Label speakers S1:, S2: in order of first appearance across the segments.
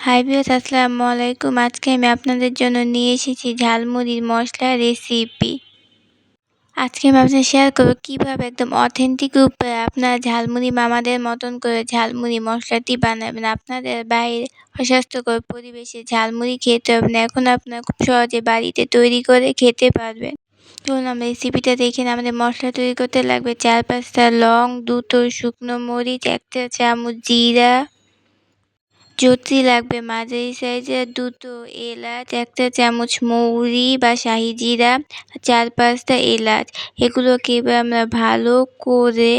S1: Hi viewers, আসসালামু আলাইকুম। আজকে আমি আপনাদের জন্য নিয়ে এসেছি ঝালমুড়ির মশলা রেসিপি। আজকে আমি আপনাদের শেয়ার করব কীভাবে একদম অথেন্টিক রূপে আপনারা ঝালমুড়ি মামাদের মতন করে ঝালমুড়ি মশলাটি বানাবেন। আপনাদের বাইরে অস্বাস্থ্যকর পরিবেশে ঝালমুড়ি খেতে হবে না, এখন আপনারা খুব সহজে বাড়িতে তৈরি করে খেতে পারবেন। চলুন আমরা রেসিপিটা দেখে নিই। আমাদের মশলা তৈরি করতে লাগবে 4-5টা লং, 2টো শুকনো মরিচ, 1 চামচ জিরা, জত্রি লাগবে মাঝারি সাইজের, 2টো এলাচ, 1 চামচ মৌরি বা শাহি জিরা, 4-5টা এলাচ। এগুলোকে এবার আমরা ভালো করে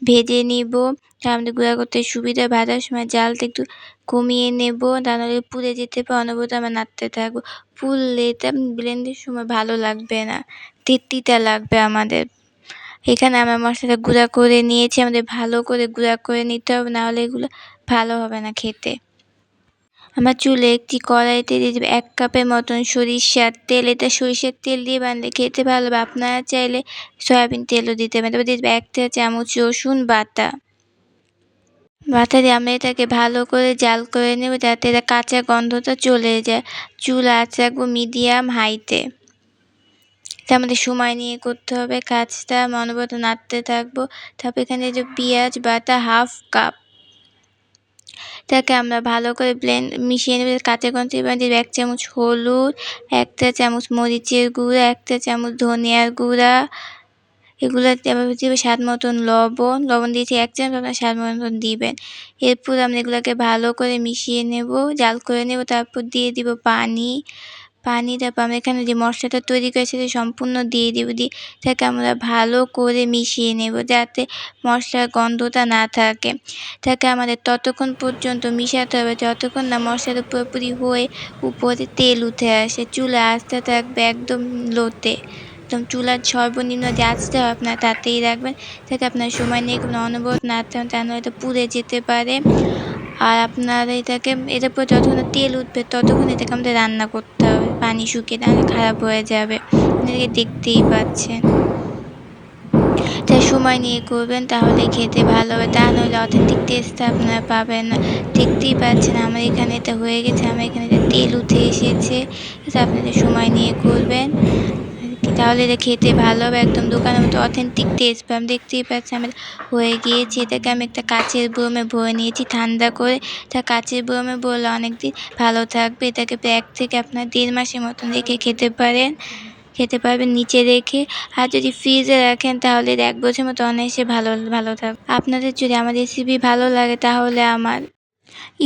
S1: ভেজে নিব। আমাদের গুঁড়া করতে সুবিধা। ভাজার সময় জালটা একটু কমিয়ে নেব, তা নাহলে পুড়ে যেতে পারে। অনবরত আমরা নাড়তে থাকবো। পুড়লে এটা ব্লেন্ডের সময় ভালো লাগবে না, তিতা লাগবে আমাদের। এখানে আমরা মশলাটা গুঁড়া করে নিয়েছি। আমাদের ভালো করে গুঁড়া করে নিতে হবে, নাহলে এগুলো ভালো হবে না খেতে। আমার চুলে একটি কড়াইতে দিয়ে দেবো 1 কাপের মতন সরিষার তেল। এটা সরিষার তেল দিয়ে বানালে খেতে ভালো হবে। আপনারা চাইলে সয়াবিন তেলও দিতে পারেন। তারপর দিয়ে দেবো 1 চামচ রসুন বাটা। দিয়ে আমরা এটাকে ভালো করে জাল করে নেব, যাতে এটা কাঁচা গন্ধটা চলে যায়। চুল আঁচ রাখবো মিডিয়াম হাইতে। এটা আমাদের সময় নিয়ে করতে হবে কাজটা। আমি অনবরত নাড়তে থাকবো। তারপর এখানে যে পেঁয়াজ বাটা 1/2 কাপ, এটাকে আমরা ভালো করে মিশিয়ে নেব। কাঁচা গন্ধ এবার দেব 1 চামচ হলুদ, 1 চামচ মরিচের গুঁড়া, 1 চামচ ধনিয়ার গুঁড়া। এগুলো আবার দেবো স্বাদ মতন লবণ দিয়েছি 1 চামচ, আপনার স্বাদ মতন দিবেন। এরপর আমরা এগুলোকে ভালো করে মিশিয়ে নেব, জাল করে নেব। তারপর দিয়ে দিব পানি। তারপর আমরা এখানে যে মশলাটা তৈরি করেছি সেটা সম্পূর্ণ দিয়ে দিব। এটাকে আমরা ভালো করে মিশিয়ে নেব, যাতে মশলার গন্ধটা না থাকে। এটাকে আমাদের ততক্ষণ পর্যন্ত মিশাতে হবে যতক্ষণ না মশলাটা পুরোপুরি হয়ে উপরে তেল উঠে আসে। চুলা আঁচটা থাকবে একদম লোতে। একদম চুলার সর্বনিম্ন যে আঁচটা হয় আপনারা তাতেই রাখবেন। এটাকে আপনার সময় নিয়ে কোনো অনবরত নাড়তে হবে, তা নাহলে এটা পুড়ে যেতে পারে। আর আপনারা এটার পর যতক্ষণ তেল উঠবে ততক্ষণ এটাকে আমাদের রান্না করতে হবে, পানি শুকিয়ে, তাহলে খারাপ হয়ে যাবে। আপনাদেরকে দেখতেই পাচ্ছেন। তাই সময় নিয়ে করবেন, তাহলে খেতে ভালো হবে, তা নইলে অথেন্টিক টেস্টটা আপনারা পাবেন না। দেখতেই পাচ্ছেন আমার এখানে এটা হয়ে গেছে, আমার এখানে তেল উঠে এসেছে। এটা আপনাদের সময় নিয়ে করবেন, তাহলে এটা খেতে ভালো হবে। একদম দোকানের মতো অথেন্টিক টেস্ট পাবেন। দেখতেই পাচ্ছেন আমার হয়ে গিয়েছে। এটাকে আমি একটা কাচের বয়মে ভরে নিয়েছি ঠান্ডা করে। এটা কাচের বয়মে ভরলে অনেকদিন ভালো থাকবে। এটাকে প্রায় 1 থেকে আপনার 1.5 মাসের মতন রেখে খেতে পারবেন নিচে রেখে। আর যদি ফ্রিজে রাখেন তাহলে 1 বছর মতো অনায়াসে ভালো থাকবে। আপনাদের যদি আমার রেসিপি ভালো লাগে তাহলে আমার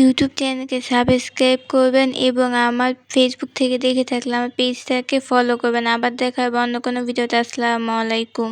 S1: ইউটিউব চ্যানেলকে সাবস্ক্রাইব করবেন এবং আমার ফেসবুক থেকে দেখে থাকলে আমার পেজটাকে ফলো করবেন। আবার দেখা হবে অন্য কোনো ভিডিওতে। আসসালামু আলাইকুম।